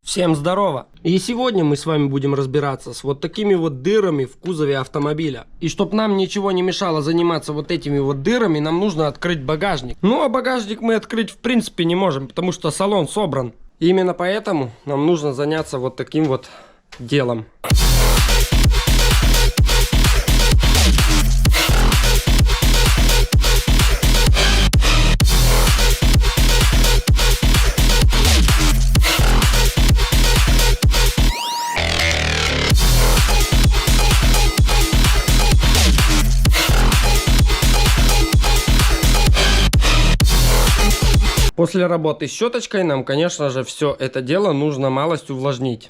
Всем здорово! И сегодня мы с вами будем разбираться с вот такими вот дырами в кузове автомобиля. И чтобы нам ничего не мешало заниматься вот этими вот дырами, нам нужно открыть багажник. Ну а багажник мы открыть в принципе не можем, потому что салон собран. И именно поэтому нам нужно заняться вот таким вот делом. После работы с щеточкой нам, конечно же, все это дело нужно малость увлажнить.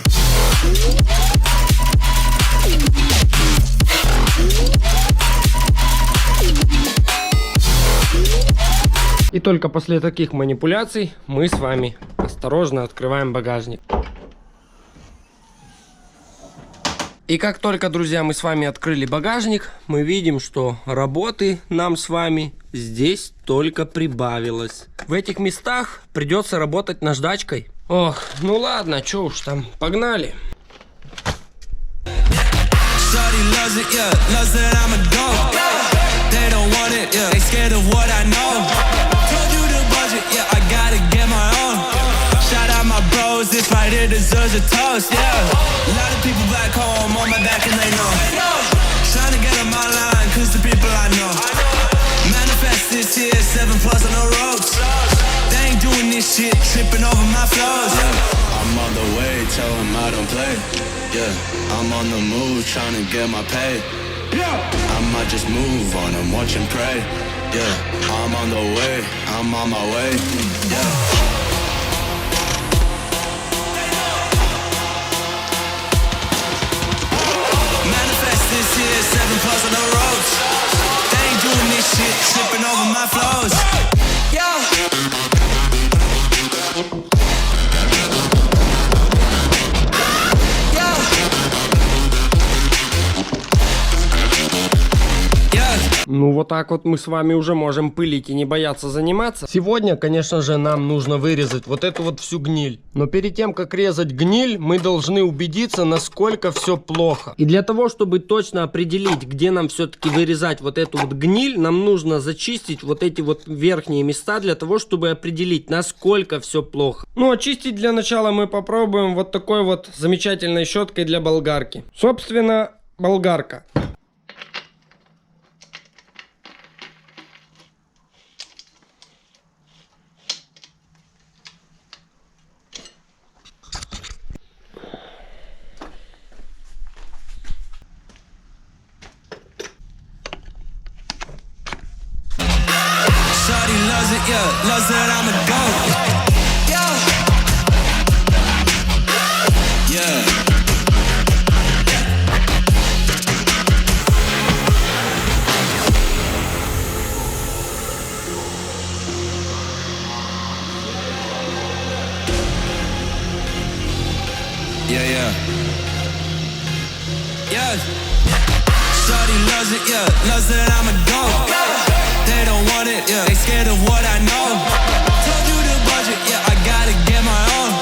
И только после таких манипуляций мы с вами осторожно открываем багажник. И как только, друзья, мы с вами открыли багажник, мы видим, что работы нам с вами здесь только прибавилось. В этих местах придется работать наждачкой. Ох, ну ладно, чё уж там, погнали. This right here deserves a toast, yeah. A lot of people back home on my back and they know. Trying to get on my line, cause the people I know. Manifest this here, 7+ on the ropes. They ain't doing this shit, tripping over my flows. Yeah. I'm on the way, tell them I don't play. Yeah, I'm on the move, trying to get my pay. I might just move on and watch and pray. Yeah, I'm on the way, I'm on my way. Yeah. This here, 7+ on the ropes. They ain't doing this shit, tripping over my flows. Ну вот так вот мы с вами уже можем пылить и не бояться заниматься. Сегодня, конечно же, нам нужно вырезать вот эту вот всю гниль. Но перед тем, как резать гниль, мы должны убедиться, насколько все плохо. И для того, чтобы точно определить, где нам все-таки вырезать вот эту вот гниль, нам нужно зачистить вот эти вот верхние места, для того, чтобы определить, насколько все плохо. Ну, очистить для начала мы попробуем вот такой вот замечательной щеткой для болгарки. Собственно, болгарка. Yeah, loves that I'm a goat. Yeah. Yeah. Yeah, yeah. Yeah. Shorty loves it, yeah, loves that I'm a goat. They don't want it, yeah, they scared of what I know. Told you the budget, yeah, I gotta get my own.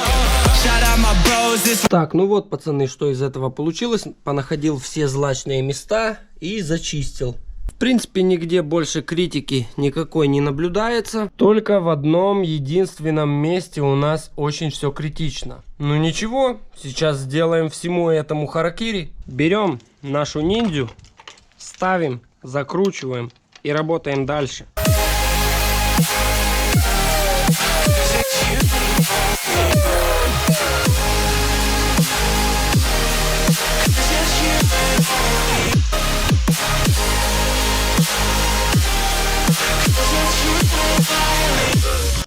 Shout out my bros, this... Так, ну вот, пацаны, что из этого получилось. Понаходил все злачные места и зачистил. В принципе, нигде больше критики никакой не наблюдается. Только в одном единственном месте у нас очень все критично. Ну ничего, сейчас сделаем всему этому харакири. Берем нашу ниндзю, ставим, закручиваем и работаем дальше.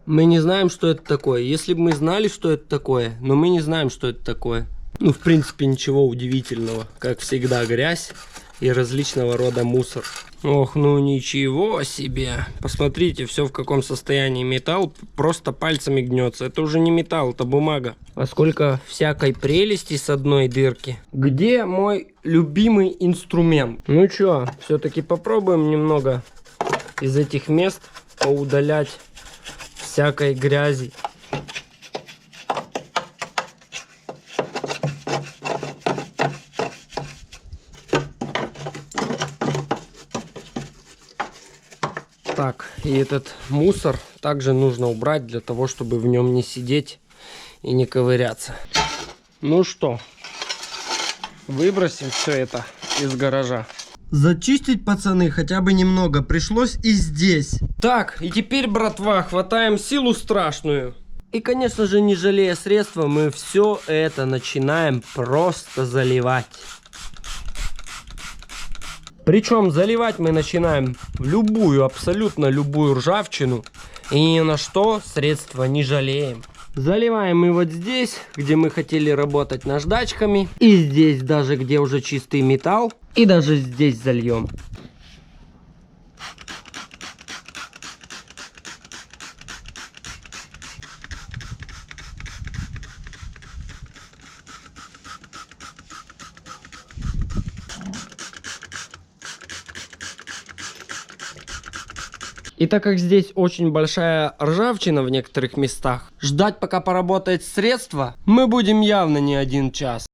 Мы не знаем, что это такое. Если бы мы знали, что это такое, но мы не знаем, что это такое. Ну, в принципе, ничего удивительного. Как всегда, грязь и различного рода мусор. Ох, ну ничего себе. Посмотрите, все в каком состоянии. Металл просто пальцами гнется. Это уже не металл, это бумага. А сколько всякой прелести с одной дырки. Где мой любимый инструмент? Ну чё, все-таки попробуем немного из этих мест поудалять всякой грязи. И этот мусор также нужно убрать для того, чтобы в нем не сидеть и не ковыряться. Ну что, выбросим все это из гаража. Зачистить, пацаны, хотя бы немного пришлось и здесь. Так, и теперь, братва, хватаем силу страшную. И, конечно же, не жалея средства, мы все это начинаем просто заливать. Причем заливать мы начинаем в любую, абсолютно любую ржавчину. И ни на что средства не жалеем. Заливаем мы вот здесь, где мы хотели работать наждачками. И здесь даже, где уже чистый металл. И даже здесь зальем. И так как здесь очень большая ржавчина в некоторых местах, ждать пока поработает средство мы будем явно не 1 час.